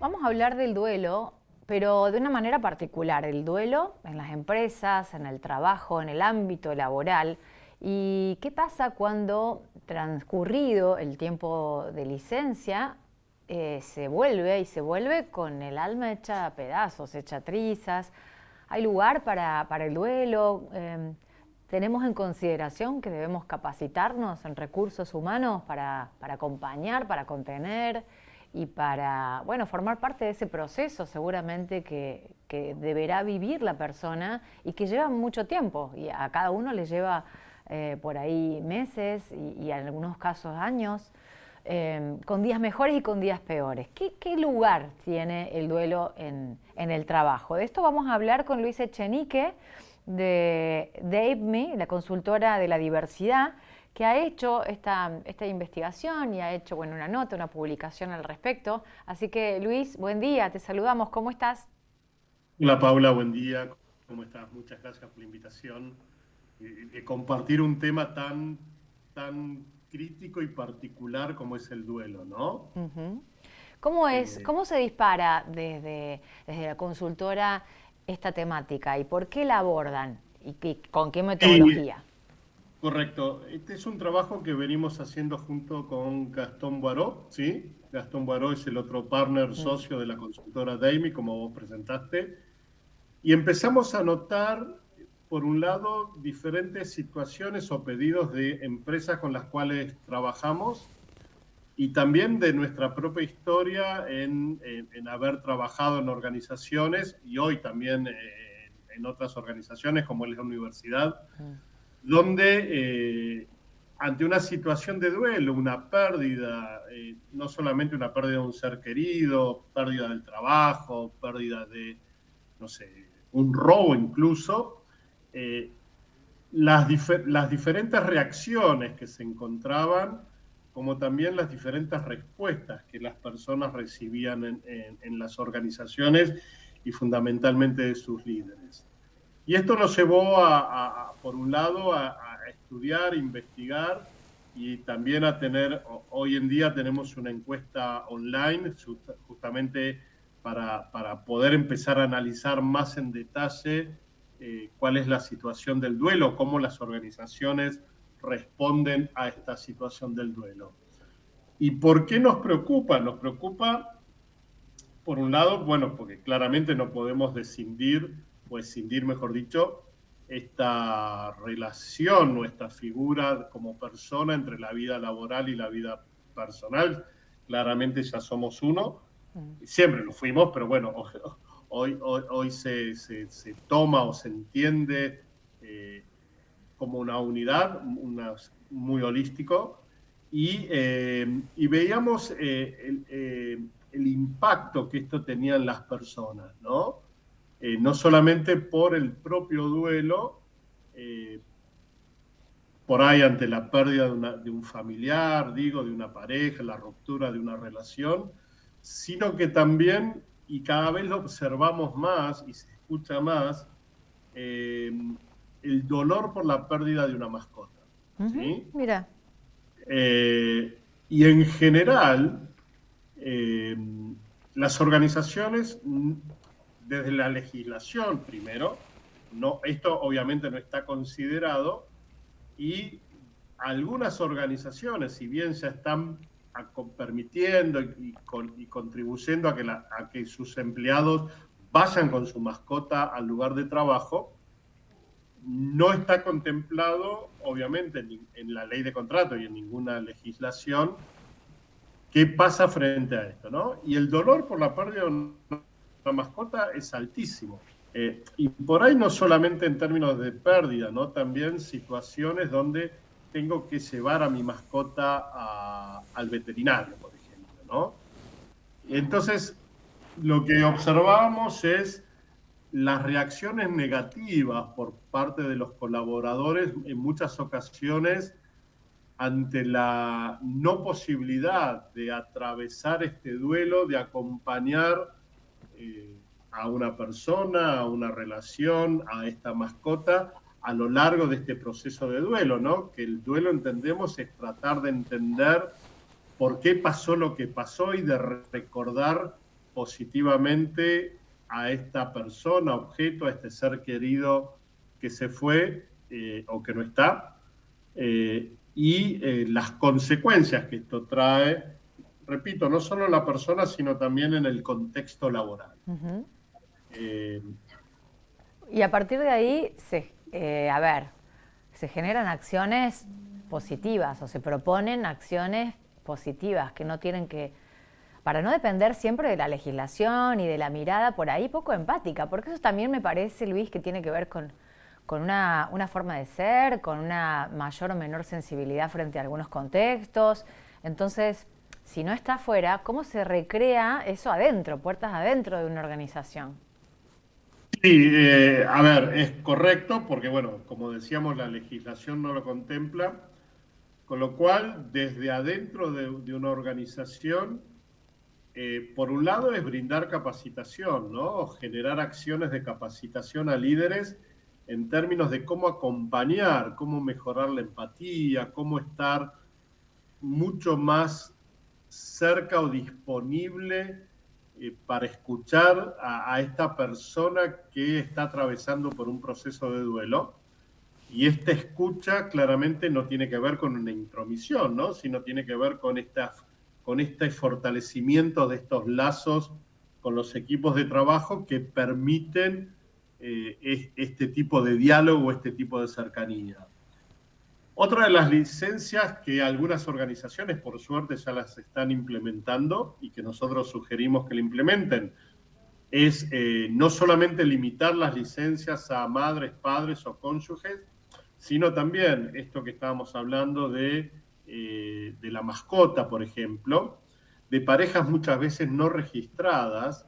Vamos a hablar del duelo, pero de una manera particular, el duelo en las empresas, en el trabajo, en el ámbito laboral. ¿Y qué pasa cuando, transcurrido el tiempo de licencia, se vuelve con el alma hecha a pedazos, hecha trizas? ¿Hay lugar para el duelo? ¿Tenemos en consideración que debemos capacitarnos en recursos humanos para acompañar, para contener y para, bueno, formar parte de ese proceso seguramente que deberá vivir la persona y que lleva mucho tiempo? Y a cada uno le lleva por ahí meses y en algunos casos años, con días mejores y con días peores. ¿Qué lugar tiene el duelo en el trabajo? De esto vamos a hablar con Luis Echenique, de APME, la consultora de la diversidad, que ha hecho esta investigación y ha hecho, bueno, una nota, una publicación al respecto. Así que, Luis, buen día, te saludamos, ¿cómo estás? Hola Paula, buen día. ¿Cómo estás? Muchas gracias por la invitación de compartir un tema tan crítico y particular como es el duelo, ¿no? Ujú. Eh, ¿Cómo se dispara desde la consultora esta temática y por qué la abordan y con qué sí, metodología? correcto. Este es un trabajo que venimos haciendo junto con Gastón Boiró, ¿sí? Gastón Boiró es el otro partner Mm. socio de la consultora Daimi, como vos presentaste. Y empezamos a notar, por un lado, diferentes situaciones o pedidos de empresas con las cuales trabajamos y también de nuestra propia historia en haber trabajado en organizaciones y hoy también en otras organizaciones como es la universidad, Mm. donde ante una situación de duelo, una pérdida, no solamente una pérdida de un ser querido, pérdida del trabajo, pérdida de, no sé, un robo incluso, eh, las diferentes reacciones que se encontraban, como también las diferentes respuestas que las personas recibían en las organizaciones y fundamentalmente de sus líderes. Y esto nos llevó por un lado, a estudiar, investigar y también a tener, hoy en día tenemos una encuesta online justamente para poder empezar a analizar más en detalle cuál es la situación del duelo, cómo las organizaciones responden a esta situación del duelo. ¿Y por qué nos preocupa? Nos preocupa, por un lado, bueno, porque claramente no podemos descindir, o escindir, mejor dicho, esta relación o esta figura como persona entre la vida laboral y la vida personal. Claramente ya somos uno, Mm. siempre lo fuimos, pero bueno, hoy se toma o se entiende como una unidad, muy holístico, y veíamos el impacto que esto tenía en las personas, ¿no? No solamente por el propio duelo, eh, por ahí ante la pérdida de un familiar, digo, de una pareja, la ruptura de una relación, sino que también, y cada vez lo observamos más y se escucha más, eh, el dolor por la pérdida de una mascota. Ujú. ¿Sí? Mira. Y en general, eh, las organizaciones, desde la legislación primero, no, esto obviamente no está considerado, y algunas organizaciones, si bien ya están permitiendo y contribuyendo a que sus empleados vayan con su mascota al lugar de trabajo, no está contemplado, obviamente, en la ley de contrato y en ninguna legislación qué pasa frente a esto, ¿no? Y el dolor por la pérdida de una mascota es altísimo. Y por ahí no solamente en términos de pérdida, ¿no? También situaciones donde tengo que llevar a mi mascota al veterinario, por ejemplo, ¿no? Entonces, lo que observamos es las reacciones negativas por parte de los colaboradores en muchas ocasiones ante la no posibilidad de atravesar este duelo, de acompañar a una persona, a una relación, a esta mascota a lo largo de este proceso de duelo, ¿no? Que el duelo, entendemos, es tratar de entender por qué pasó lo que pasó y de recordar positivamente a esta persona, objeto, a este ser querido que se fue o que no está, y las consecuencias que esto trae, repito, no solo en la persona, sino también en el contexto laboral. Eh, Y a partir de ahí, a ver, se generan acciones positivas o se proponen acciones positivas que no tienen que, para no depender siempre de la legislación y de la mirada por ahí poco empática, porque eso también me parece, Luis, que tiene que ver con una forma de ser, con una mayor o menor sensibilidad frente a algunos contextos. Entonces, si no está afuera, ¿cómo se recrea eso adentro, puertas adentro de una organización? Sí, a ver, es correcto porque, bueno, como decíamos, la legislación no lo contempla, con lo cual, desde adentro de una organización, por un lado es brindar capacitación, ¿no? O generar acciones de capacitación a líderes en términos de cómo acompañar, cómo mejorar la empatía, cómo estar mucho más cerca o disponible para escuchar a esta persona que está atravesando por un proceso de duelo. Y esta escucha claramente no tiene que ver con una intromisión, ¿no? Sino tiene que ver con este fortalecimiento de estos lazos con los equipos de trabajo que permiten este tipo de diálogo, este tipo de cercanía. Otra de las licencias que algunas organizaciones, por suerte, ya las están implementando y que nosotros sugerimos que la implementen, es no solamente limitar las licencias a madres, padres o cónyuges, sino también esto que estábamos hablando de la mascota, por ejemplo, de parejas muchas veces no registradas,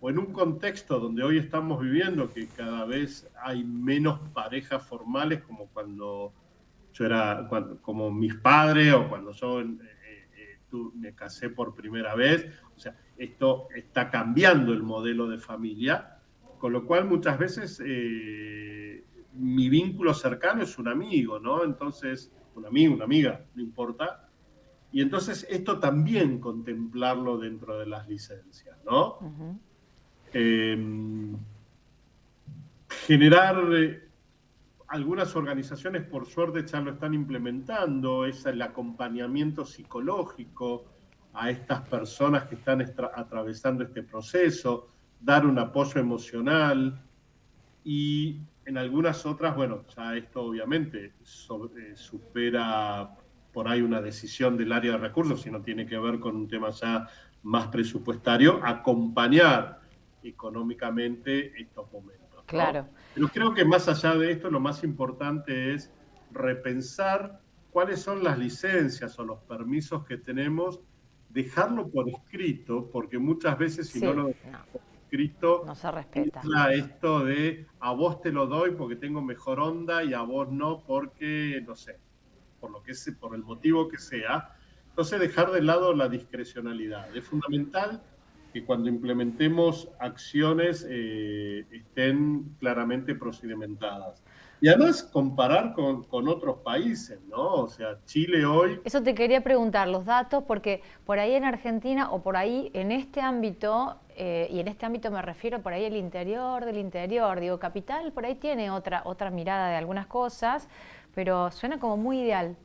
o en un contexto donde hoy estamos viviendo que cada vez hay menos parejas formales, como cuando yo era, como mis padres o cuando yo me casé por primera vez. O sea, esto está cambiando el modelo de familia, con lo cual muchas veces mi vínculo cercano es un amigo, ¿no? Entonces, un amigo, una amiga, no importa. Y entonces esto también contemplarlo dentro de las licencias, ¿no? Eh, generar algunas organizaciones, por suerte, ya lo están implementando, es el acompañamiento psicológico a estas personas que están atravesando este proceso, dar un apoyo emocional y en algunas otras, bueno, ya esto obviamente supera por ahí una decisión del área de recursos, sino tiene que ver con un tema ya más presupuestario, acompañar económicamente estos momentos, Claro. ¿no? Pero creo que más allá de esto, lo más importante es repensar cuáles son las licencias o los permisos que tenemos, dejarlo por escrito, porque muchas veces si no Sí, lo no, dejamos por escrito, no se respeta. entra esto de a vos te lo doy porque tengo mejor onda y a vos no porque, no sé, por el motivo que sea. Entonces, dejar de lado la discrecionalidad. Es fundamental que cuando implementemos acciones estén claramente procedimentadas. Y además comparar con otros países, ¿no? O sea, Chile hoy... Eso te quería preguntar, los datos, porque por ahí en Argentina o por ahí en este ámbito, y en este ámbito me refiero por ahí el interior del interior, digo, Capital por ahí tiene otra mirada de algunas cosas, pero suena como muy ideal.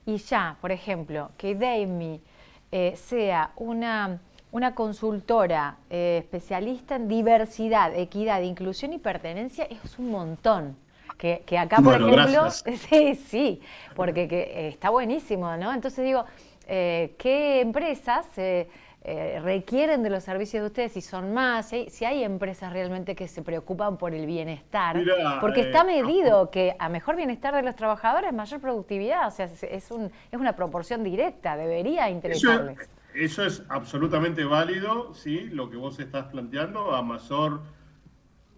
Y ya, por ejemplo, que DAME sea una consultora especialista en diversidad, equidad, inclusión y pertenencia es un montón. Que acá, por Bueno, ejemplo, gracias. sí, sí, porque está buenísimo, ¿no? Entonces digo, ¿qué empresas requieren de los servicios de ustedes? Si son más, si hay empresas realmente que se preocupan por el bienestar, Mira, porque está medido que a mejor bienestar de los trabajadores, mayor productividad, o sea, es una proporción directa, debería eso, interesarles. eso es absolutamente válido, ¿sí? Lo que vos estás planteando, a mayor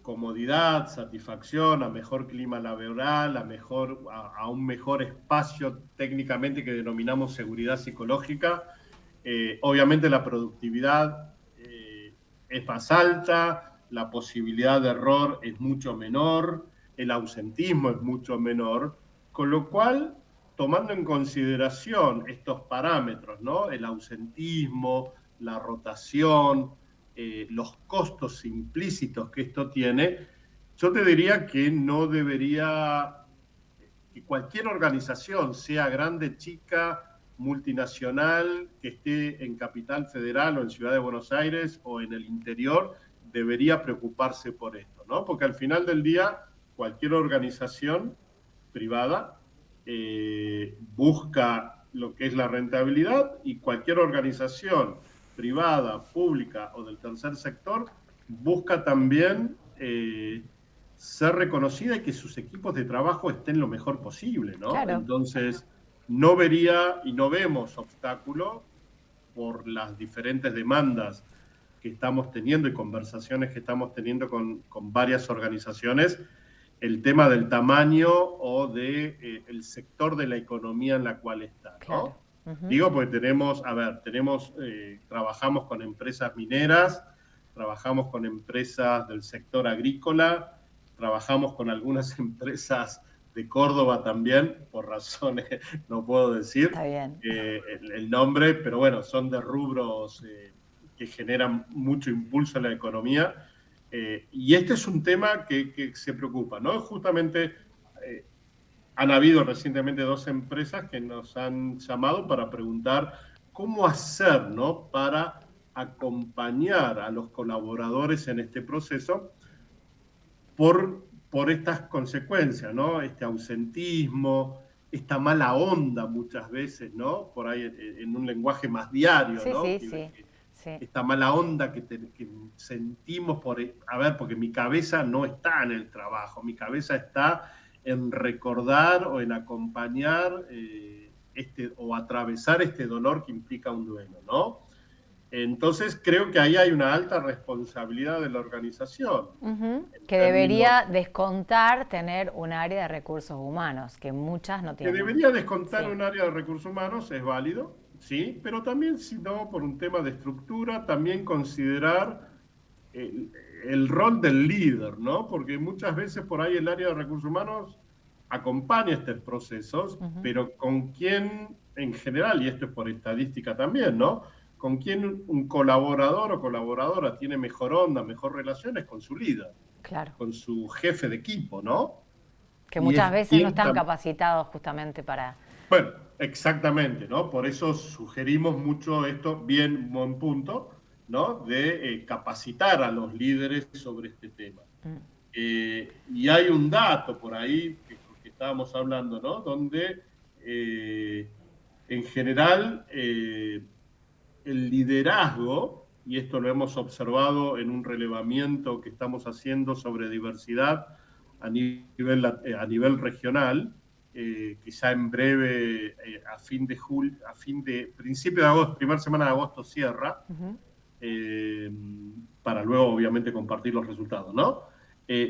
comodidad, satisfacción, a mejor clima laboral, a un mejor espacio técnicamente que denominamos seguridad psicológica. Obviamente la productividad es más alta, la posibilidad de error es mucho menor, el ausentismo es mucho menor, con lo cual, tomando en consideración estos parámetros, ¿no? El ausentismo, la rotación, los costos implícitos que esto tiene, yo te diría que no debería, que cualquier organización, sea grande, chica, multinacional, que esté en Capital Federal o en Ciudad de Buenos Aires o en el interior, debería preocuparse por esto, ¿no? Porque al final del día, cualquier organización privada busca lo que es la rentabilidad, y cualquier organización privada, pública o del tercer sector busca también ser reconocida y que sus equipos de trabajo estén lo mejor posible, ¿no? Claro. Entonces, no vería y no vemos obstáculo por las diferentes demandas que estamos teniendo y conversaciones que estamos teniendo con varias organizaciones, el tema del tamaño o de el sector de la economía en la cual está, ¿no? Claro. Digo porque trabajamos con empresas mineras, trabajamos con empresas del sector agrícola, trabajamos con algunas empresas de Córdoba también, por razones, no puedo decir Está bien. El nombre, pero bueno, son de rubros que generan mucho impulso en la economía. Y este es un tema que se preocupa, ¿no? Justamente han habido recientemente 2 empresas que nos han llamado para preguntar cómo hacer, ¿no?, para acompañar a los colaboradores en este proceso por estas consecuencias, ¿no? Este ausentismo, esta mala onda muchas veces, ¿no? Por ahí en un lenguaje más diario, Sí, ¿no? sí. Esta mala onda que sentimos porque mi cabeza no está en el trabajo, mi cabeza está en recordar o en acompañar o atravesar este dolor que implica un duelo, ¿no? Entonces creo que ahí hay una alta responsabilidad de la organización. Que debería descontar tener un área de recursos humanos, que muchas no tienen. Que debería descontar un área de recursos humanos, es válido, sí, pero también, si no, por un tema de estructura, también considerar el rol del líder, ¿no? Porque muchas veces por ahí el área de recursos humanos acompaña estos procesos, pero con quién en general, y esto es por estadística también, ¿no?, con quién un colaborador o colaboradora tiene mejor onda, mejor relaciones con su líder, claro, con su jefe de equipo, ¿no? que muchas veces no están capacitados justamente para... Bueno, exactamente, ¿no? Por eso sugerimos mucho esto, bien, buen punto, ¿no?, de capacitar a los líderes sobre este tema. Y hay un dato por ahí que estábamos hablando, ¿no?, donde en general el liderazgo, y esto lo hemos observado en un relevamiento que estamos haciendo sobre diversidad a nivel regional, quizá en breve, principio de agosto, primera semana de agosto cierra, para luego obviamente compartir los resultados, ¿no?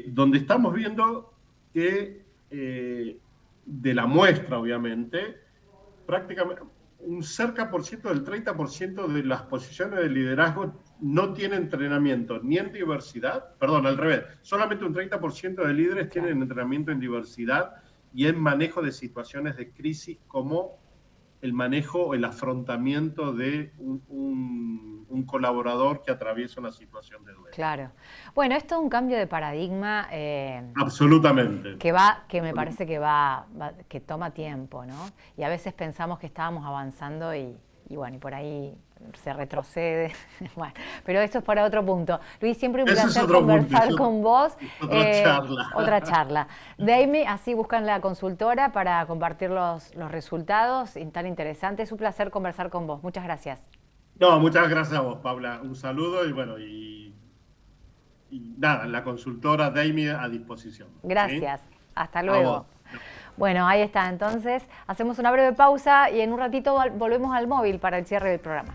Donde estamos viendo que de la muestra, obviamente, prácticamente un cerca por ciento del 30% de las posiciones de liderazgo no tiene entrenamiento ni en diversidad, perdón, al revés, solamente un 30% de líderes tienen entrenamiento en diversidad y en manejo de situaciones de crisis, como el manejo, el afrontamiento de un colaborador que atraviesa una situación de duelo. Claro. Bueno, esto es un cambio de paradigma. Absolutamente. Que me parece que toma tiempo, ¿no? Y a veces pensamos que estábamos avanzando y bueno, y por ahí se retrocede. Bueno, pero esto es para otro punto. Luis, siempre un placer conversar con vos. Otra charla. Daymie, así buscan la consultora para compartir los resultados tan interesantes. Es un placer conversar con vos. Muchas gracias. No, muchas gracias a vos, Paula. Un saludo y bueno, y nada, la consultora Daymie a disposición. Gracias. ¿Sí? Hasta luego. Bueno, ahí está. Entonces, hacemos una breve pausa y en un ratito volvemos al móvil para el cierre del programa.